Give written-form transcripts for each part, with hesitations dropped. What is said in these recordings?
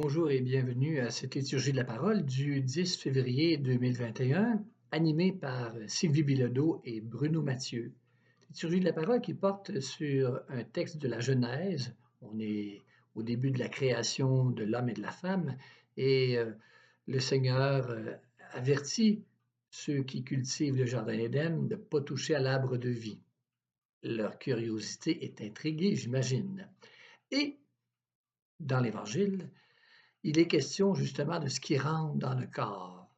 Bonjour et bienvenue à cette liturgie de la parole du 10 février 2021, animée par Sylvie Bilodeau et Bruno Mathieu. Liturgie de la parole qui porte sur un texte de la Genèse. On est au début de la création de l'homme et de la femme et le Seigneur avertit ceux qui cultivent le jardin d'Éden de ne pas toucher à l'arbre de vie. Leur curiosité est intriguée, j'imagine. Et dans l'Évangile, il est question justement de ce qui rentre dans le corps.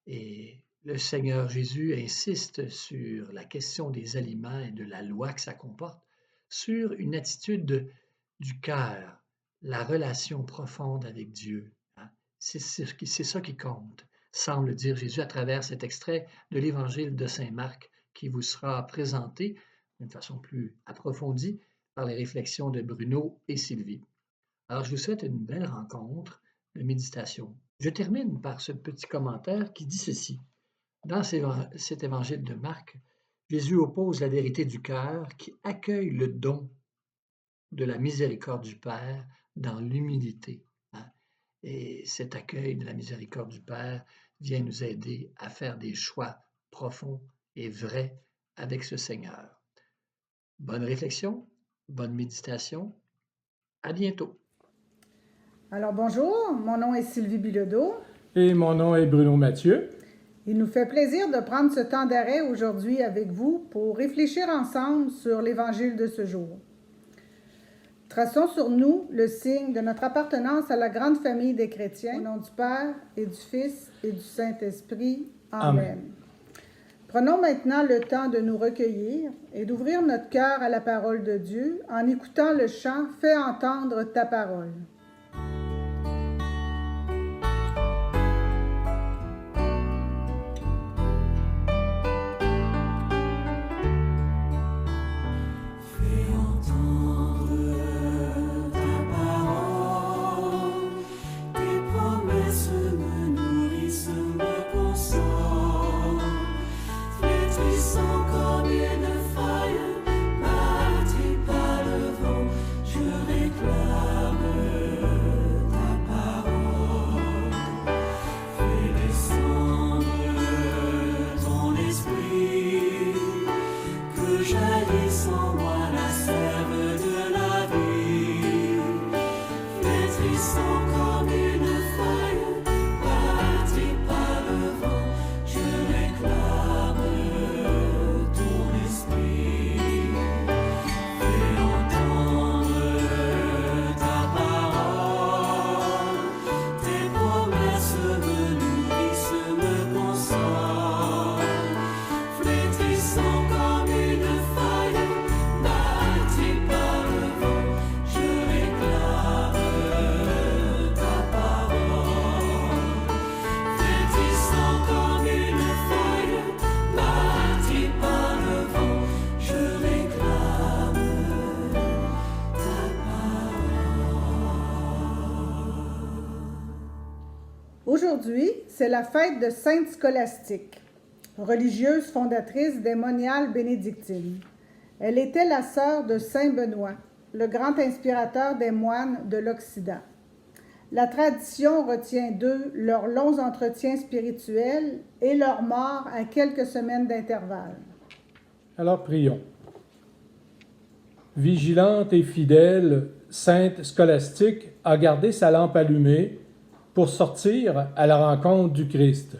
Et le Seigneur Jésus insiste sur la question des aliments et de la loi que ça comporte, sur une attitude du cœur, la relation profonde avec Dieu. C'est ça qui compte, semble dire Jésus à travers cet extrait de l'Évangile de Saint Marc qui vous sera présenté d'une façon plus approfondie par les réflexions de Bruno et Sylvie. Alors, je vous souhaite une belle rencontre de méditation. Je termine par ce petit commentaire qui dit ceci. Dans cet évangile de Marc, Jésus oppose la vérité du cœur qui accueille le don de la miséricorde du Père dans l'humilité. Et cet accueil de la miséricorde du Père vient nous aider à faire des choix profonds et vrais avec ce Seigneur. Bonne réflexion, bonne méditation. À bientôt. Alors bonjour, mon nom est Sylvie Bilodeau. Et mon nom est Bruno Mathieu. Il nous fait plaisir de prendre ce temps d'arrêt aujourd'hui avec vous pour réfléchir ensemble sur l'Évangile de ce jour. Traçons sur nous le signe de notre appartenance à la grande famille des chrétiens, au nom du Père et du Fils et du Saint-Esprit. Amen. Prenons maintenant le temps de nous recueillir et d'ouvrir notre cœur à la parole de Dieu en écoutant le chant « Fais entendre ta parole ». Aujourd'hui, c'est la fête de Sainte Scolastique, religieuse fondatrice des moniales bénédictines. Elle était la sœur de Saint Benoît, le grand inspirateur des moines de l'Occident. La tradition retient d'eux leurs longs entretiens spirituels et leur mort à quelques semaines d'intervalle. Alors prions. Vigilante et fidèle, Sainte Scolastique a gardé sa lampe allumée pour sortir à la rencontre du Christ.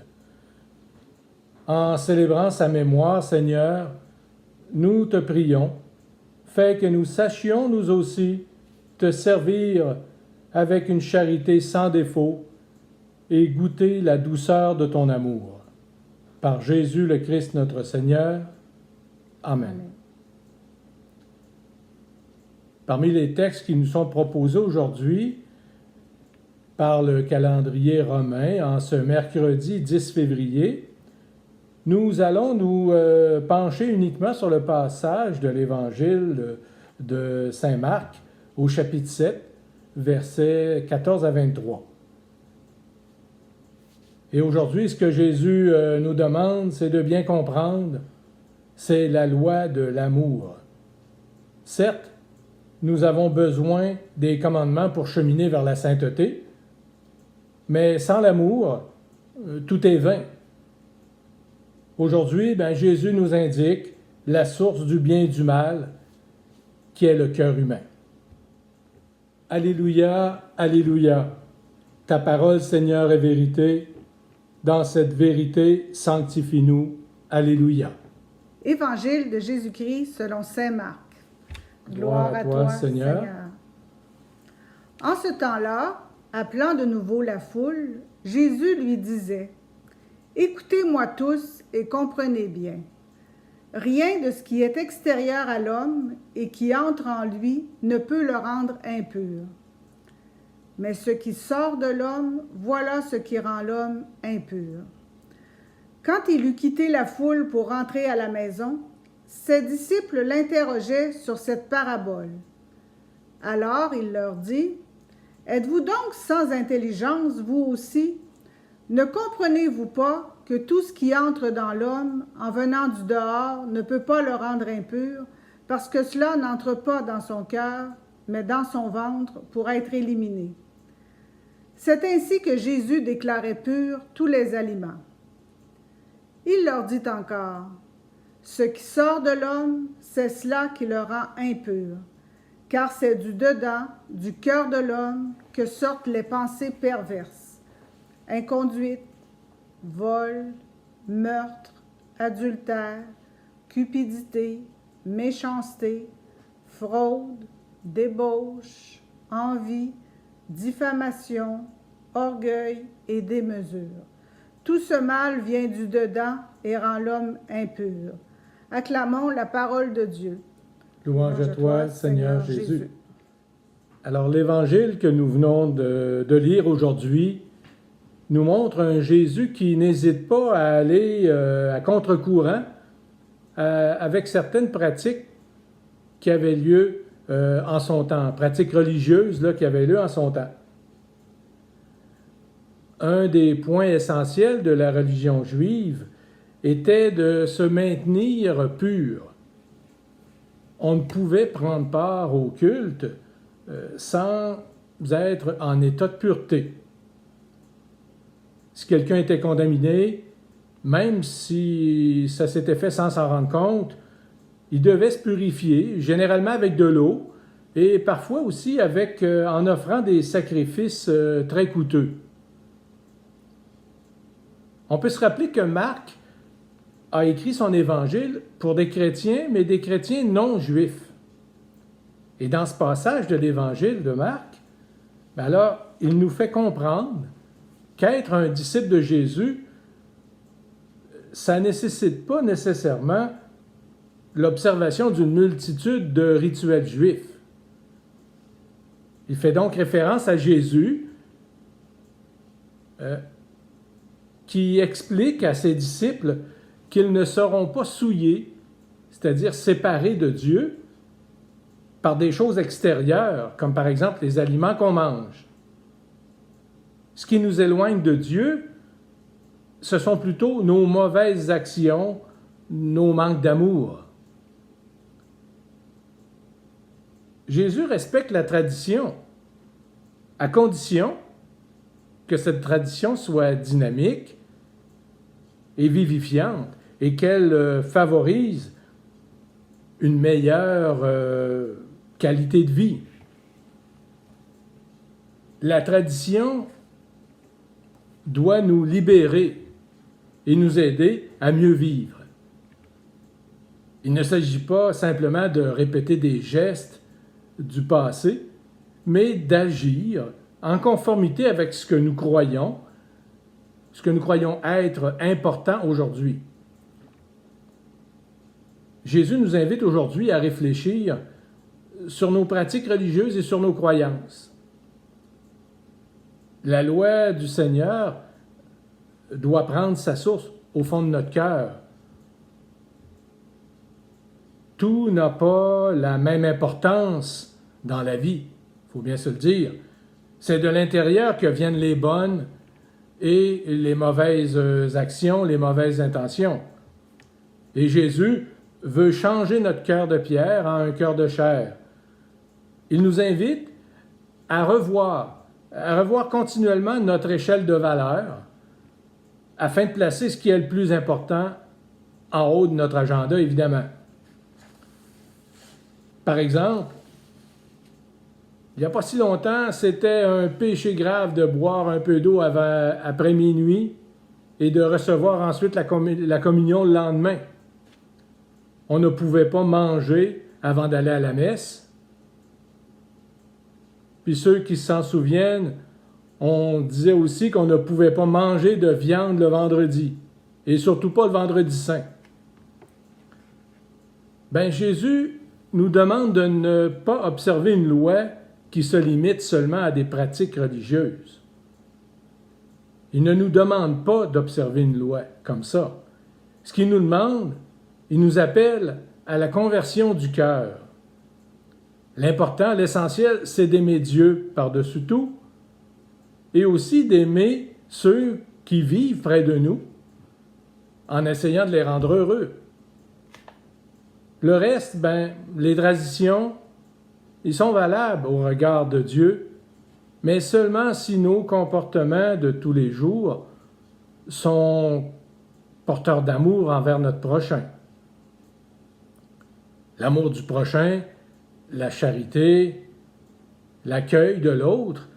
En célébrant sa mémoire, Seigneur, nous te prions, fais que nous sachions nous aussi te servir avec une charité sans défaut et goûter la douceur de ton amour. Par Jésus le Christ notre Seigneur. Amen. Parmi les textes qui nous sont proposés aujourd'hui, par le calendrier romain, en ce mercredi 10 février, nous allons nous pencher uniquement sur le passage de l'Évangile de Saint Marc au chapitre 7, versets 14 à 23. Et aujourd'hui, ce que Jésus nous demande, c'est de bien comprendre, c'est la loi de l'amour. Certes, nous avons besoin des commandements pour cheminer vers la sainteté, Mais sans l'amour, tout est vain. Aujourd'hui, Jésus nous indique la source du bien et du mal, qui est le cœur humain. Alléluia, Alléluia. Ta parole, Seigneur, est vérité. Dans cette vérité, sanctifie-nous. Alléluia. Évangile de Jésus-Christ selon saint Marc. Gloire à toi, Seigneur. En ce temps-là, appelant de nouveau la foule, Jésus lui disait, « Écoutez-moi tous et comprenez bien. Rien de ce qui est extérieur à l'homme et qui entre en lui ne peut le rendre impur. Mais ce qui sort de l'homme, voilà ce qui rend l'homme impur. » Quand il eut quitté la foule pour rentrer à la maison, ses disciples l'interrogeaient sur cette parabole. Alors il leur dit, « Êtes-vous donc sans intelligence, vous aussi? Ne comprenez-vous pas que tout ce qui entre dans l'homme, en venant du dehors, ne peut pas le rendre impur, parce que cela n'entre pas dans son cœur, mais dans son ventre pour être éliminé? C'est ainsi que Jésus déclarait purs tous les aliments. Il leur dit encore, « Ce qui sort de l'homme, c'est cela qui le rend impur, car c'est du dedans, du cœur de l'homme, que sortent les pensées perverses, inconduite, vol, meurtre, adultère, cupidité, méchanceté, fraude, débauche, envie, diffamation, orgueil et démesure. Tout ce mal vient du dedans et rend l'homme impur. » Acclamons la parole de Dieu. Louange à toi, Seigneur Jésus. Alors, l'évangile que nous venons de lire aujourd'hui nous montre un Jésus qui n'hésite pas à aller à contre-courant avec certaines pratiques qui avaient lieu en son temps, pratiques religieuses qui avaient lieu en son temps. Un des points essentiels de la religion juive était de se maintenir pur. On ne pouvait prendre part au culte sans être en état de pureté. Si quelqu'un était contaminé, même si ça s'était fait sans s'en rendre compte, il devait se purifier, généralement avec de l'eau, et parfois aussi en offrant des sacrifices très coûteux. On peut se rappeler que Marc a écrit son évangile pour des chrétiens, mais des chrétiens non juifs. Et dans ce passage de l'évangile de Marc, il nous fait comprendre qu'être un disciple de Jésus, ça ne nécessite pas nécessairement l'observation d'une multitude de rituels juifs. Il fait donc référence à Jésus qui explique à ses disciples qu'ils ne seront pas souillés, c'est-à-dire séparés de Dieu, par des choses extérieures, comme par exemple les aliments qu'on mange. Ce qui nous éloigne de Dieu, ce sont plutôt nos mauvaises actions, nos manques d'amour. Jésus respecte la tradition, à condition que cette tradition soit dynamique et vivifiante et qu'elle favorise une meilleure qualité de vie. La tradition doit nous libérer et nous aider à mieux vivre. Il ne s'agit pas simplement de répéter des gestes du passé, mais d'agir en conformité avec ce que nous croyons être important aujourd'hui. Jésus nous invite aujourd'hui à réfléchir sur nos pratiques religieuses et sur nos croyances. La loi du Seigneur doit prendre sa source au fond de notre cœur. Tout n'a pas la même importance dans la vie, il faut bien se le dire. C'est de l'intérieur que viennent les bonnes et les mauvaises actions, les mauvaises intentions. Et Jésus veut changer notre cœur de pierre en un cœur de chair. Il nous invite à revoir à revoir continuellement notre échelle de valeurs afin de placer ce qui est le plus important en haut de notre agenda, évidemment. Par exemple, il n'y a pas si longtemps, c'était un péché grave de boire un peu d'eau après minuit et de recevoir ensuite la communion le lendemain. On ne pouvait pas manger avant d'aller à la messe. Puis ceux qui s'en souviennent, on disait aussi qu'on ne pouvait pas manger de viande le vendredi, et surtout pas le vendredi saint. Ben, Jésus nous demande de ne pas observer une loi qui se limite seulement à des pratiques religieuses. Il ne nous demande pas d'observer une loi comme ça. Ce qu'il nous demande, il nous appelle à la conversion du cœur. L'important, l'essentiel, c'est d'aimer Dieu par-dessus tout et aussi d'aimer ceux qui vivent près de nous en essayant de les rendre heureux. Le reste, les traditions, ils sont valables au regard de Dieu, mais seulement si nos comportements de tous les jours sont porteurs d'amour envers notre prochain. L'amour du prochain, la charité, l'accueil de l'autre,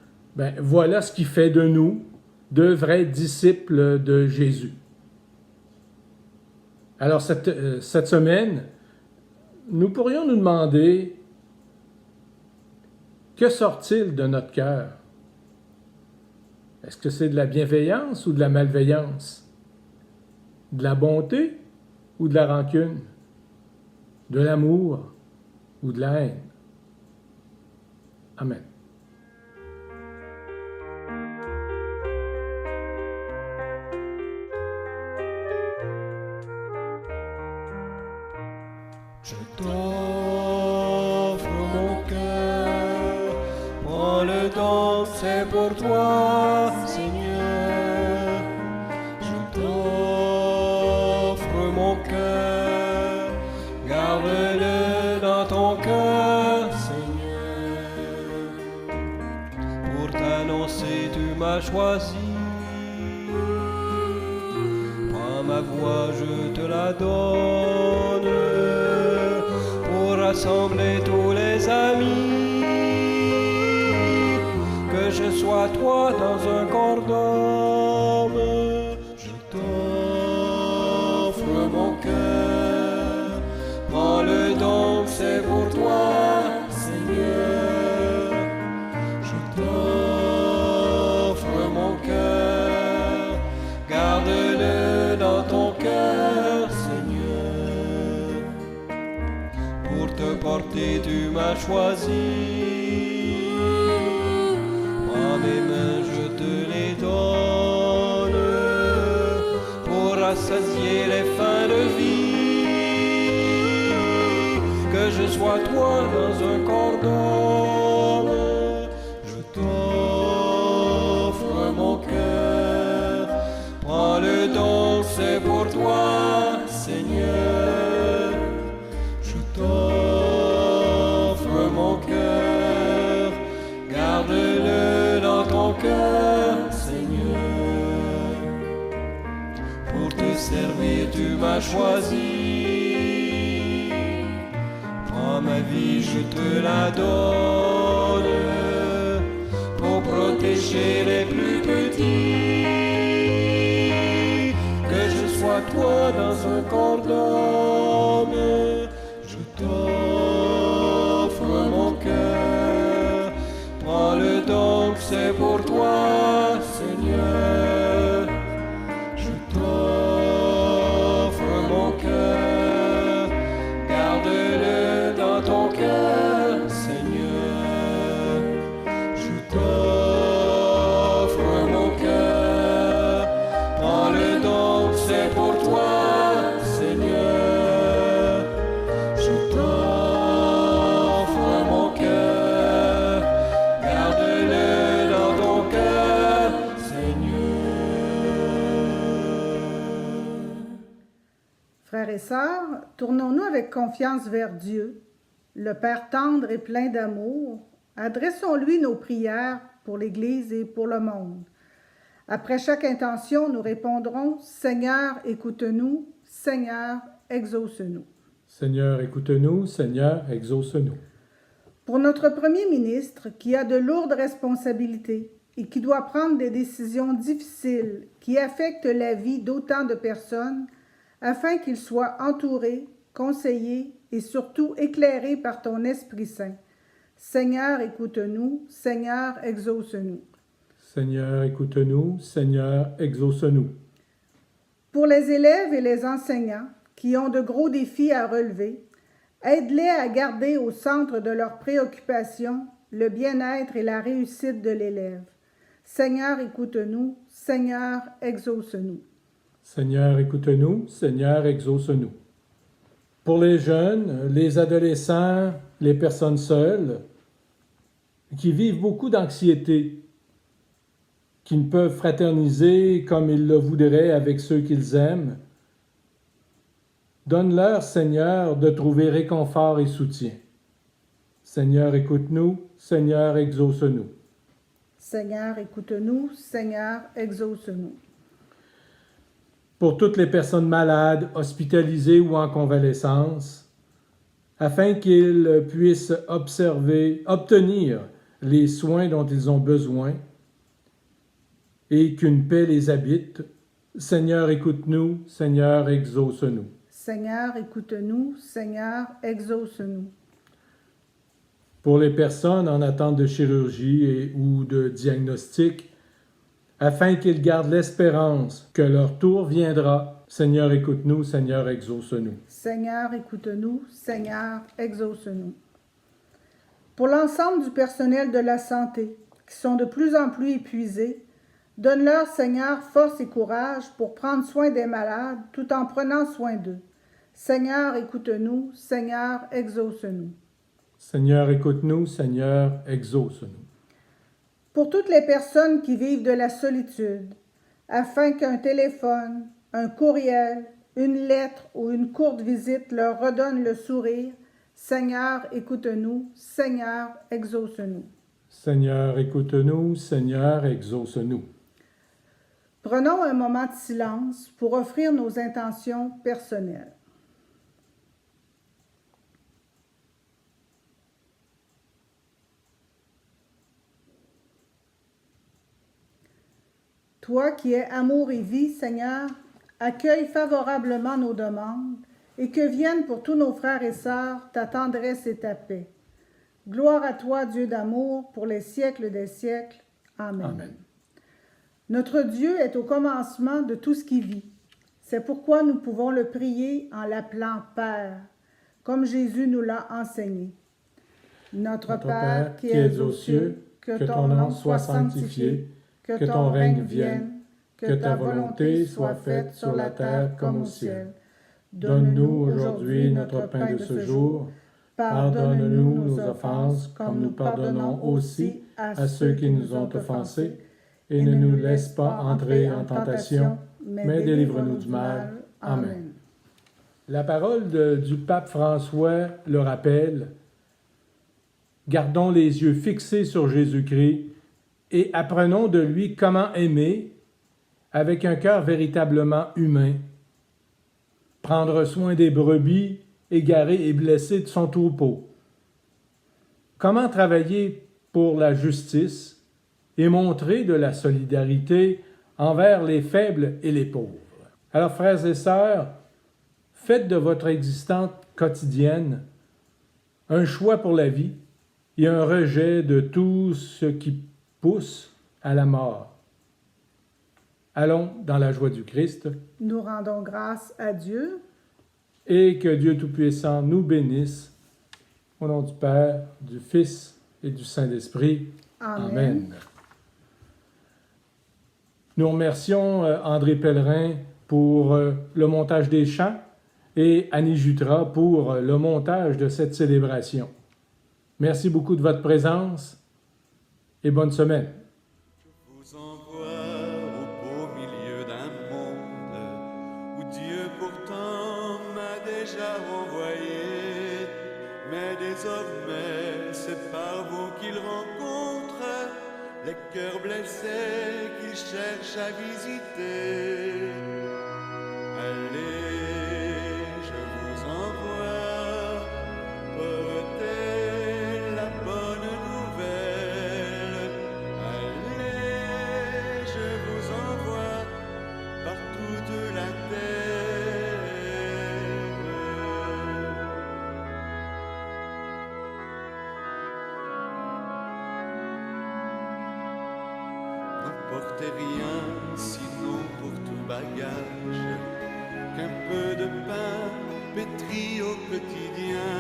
voilà ce qui fait de nous de vrais disciples de Jésus. Alors cette semaine, nous pourrions nous demander, que sort-il de notre cœur? Est-ce que c'est de la bienveillance ou de la malveillance? De la bonté ou de la rancune? De l'amour ou de la haine? Amen. Je t'offre mon cœur, prends-le donc, c'est pour toi, Seigneur. Je t'offre mon cœur, garde-le dans ton cœur, Seigneur. Pour t'annoncer, tu m'as choisi. Prends ma voix, je te la donne. Rassembler tous les amis, que je sois toi dans un corps d'homme. Je t'offre mon cœur, prends-le donc, c'est pour toi, Seigneur. Je t'offre mon cœur, garde-le dans ton cœur, Seigneur. Pour te porter, tu m'as choisi. Prends mes mains, je te les donne. Pour rassasier les fins de vie, que je sois toi dans un corps d'homme. Je t'offre mon cœur, prends-le donc, c'est pour toi, Seigneur. Je t'offre mon cœur, garde-le dans ton cœur, Seigneur. Pour te servir, tu m'as choisi. Prends ma vie, je te la donne. Pour protéger les plus petits, que je sois toi dans un corps d'homme. Je t'offre mon cœur, prends-le donc, c'est pour toi, Seigneur. Je t'offre mon cœur, garde-le dans ton cœur, Seigneur. Je t'offre mon cœur, prends-le donc, c'est pour toi, Seigneur. Je t'offre mon cœur, garde-le dans ton cœur, Seigneur. Frères et sœurs, tournons-nous avec confiance vers Dieu, le Père tendre et plein d'amour. Adressons-lui nos prières pour pour l'Église et pour le monde. Après chaque intention, nous répondrons « Seigneur, écoute-nous, Seigneur, exauce-nous ». Seigneur, écoute-nous, Seigneur, exauce-nous. Pour notre Premier ministre, qui a de lourdes responsabilités et qui doit prendre des décisions difficiles qui affectent la vie d'autant de personnes, afin qu'il soit entouré, conseillé et surtout éclairé par ton Esprit Saint. Seigneur, écoute-nous, Seigneur, exauce-nous. Seigneur, écoute-nous, Seigneur, exauce-nous. Pour les élèves et les enseignants qui ont de gros défis à relever, aide-les à garder au centre de leurs préoccupations le bien-être et la réussite de l'élève. Seigneur, écoute-nous, Seigneur, exauce-nous. Seigneur, écoute-nous, Seigneur, exauce-nous. Pour les jeunes, les adolescents, les personnes seules, qui vivent beaucoup d'anxiété, qui ne peuvent fraterniser comme ils le voudraient avec ceux qu'ils aiment, donne-leur, Seigneur, de trouver réconfort et soutien. Seigneur, écoute-nous, Seigneur, exauce-nous. Seigneur, écoute-nous, Seigneur, exauce-nous. Pour toutes les personnes malades, hospitalisées ou en convalescence, afin qu'ils puissent obtenir les soins dont ils ont besoin et qu'une paix les habite. Seigneur, écoute-nous, Seigneur, exauce-nous. Seigneur, écoute-nous, Seigneur, exauce-nous. Pour les personnes en attente de chirurgie ou de diagnostic, afin qu'ils gardent l'espérance que leur tour viendra. Seigneur, écoute-nous, Seigneur, exauce-nous. Seigneur, écoute-nous, Seigneur, exauce-nous. Pour l'ensemble du personnel de la santé, qui sont de plus en plus épuisés, donne-leur, Seigneur, force et courage pour prendre soin des malades tout en prenant soin d'eux. Seigneur, écoute-nous, Seigneur, exauce-nous. Seigneur, écoute-nous, Seigneur, exauce-nous. Pour toutes les personnes qui vivent de la solitude, afin qu'un téléphone, un courriel, une lettre ou une courte visite leur redonne le sourire, Seigneur, écoute-nous, Seigneur, exauce-nous. Seigneur, écoute-nous, Seigneur, exauce-nous. Prenons un moment de silence pour offrir nos intentions personnelles. Toi qui es amour et vie, Seigneur, accueille favorablement nos demandes et que vienne pour tous nos frères et sœurs ta tendresse et ta paix. Gloire à toi, Dieu d'amour, pour les siècles des siècles. Amen. Amen. Notre Dieu est au commencement de tout ce qui vit. C'est pourquoi nous pouvons le prier en l'appelant Père, comme Jésus nous l'a enseigné. Notre Père qui es aux cieux, que ton nom soit sanctifié, que ton règne vienne, que ta volonté soit faite sur la terre comme au ciel. Donne-nous aujourd'hui notre pain de ce jour. Pardonne-nous nos offenses, comme nous pardonnons aussi à ceux qui nous ont offensés. Et ne nous laisse pas entrer en tentation, mais délivre-nous du mal. Amen. La parole du pape François le rappelle. Gardons les yeux fixés sur Jésus-Christ et apprenons de lui comment aimer avec un cœur véritablement humain. Prendre soin des brebis égarées et blessées de son troupeau. Comment travailler pour la justice et montrer de la solidarité envers les faibles et les pauvres. Alors, frères et sœurs, faites de votre existence quotidienne un choix pour la vie et un rejet de tout ce qui pousse à la mort. Allons dans la joie du Christ. Nous rendons grâce à Dieu. Et que Dieu Tout-Puissant nous bénisse. Au nom du Père, du Fils et du Saint-Esprit. Amen. Amen. Nous remercions André Pellerin pour le montage des chants et Annie Jutra pour le montage de cette célébration. Merci beaucoup de votre présence et bonne semaine. Je vous envoie au beau milieu d'un monde où Dieu pourtant m'a déjà envoyé, mais désormais c'est par vous qu'il rencontre les cœurs blessés qui cherchent à visiter. Allez, je vous envoie porter la bonne nouvelle. Allez, je vous envoie par toute la terre. N'emportez rien, sinon pour tout bagage, qu'un peu de pain pétri au quotidien.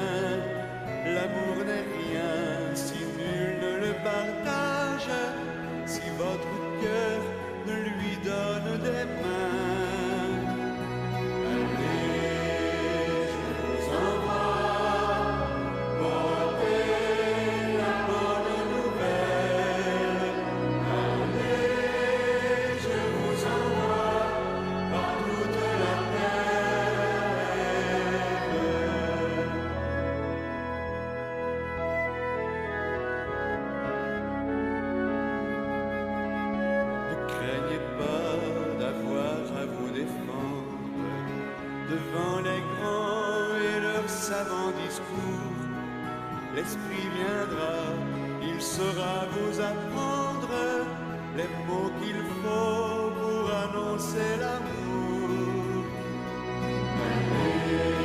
L'amour n'est rien si nul ne le partage, si votre cœur ne lui donne des mains. Allez, je vous envoie porter la bonne nouvelle. Allez, je vous envoie par toute la terre. Ne craignez pas d'avoir à vous défendre devant les grands et leurs savants discours. L'Esprit viendra, il saura vous apprendre les mots qu'il faut pour annoncer l'amour. Allez,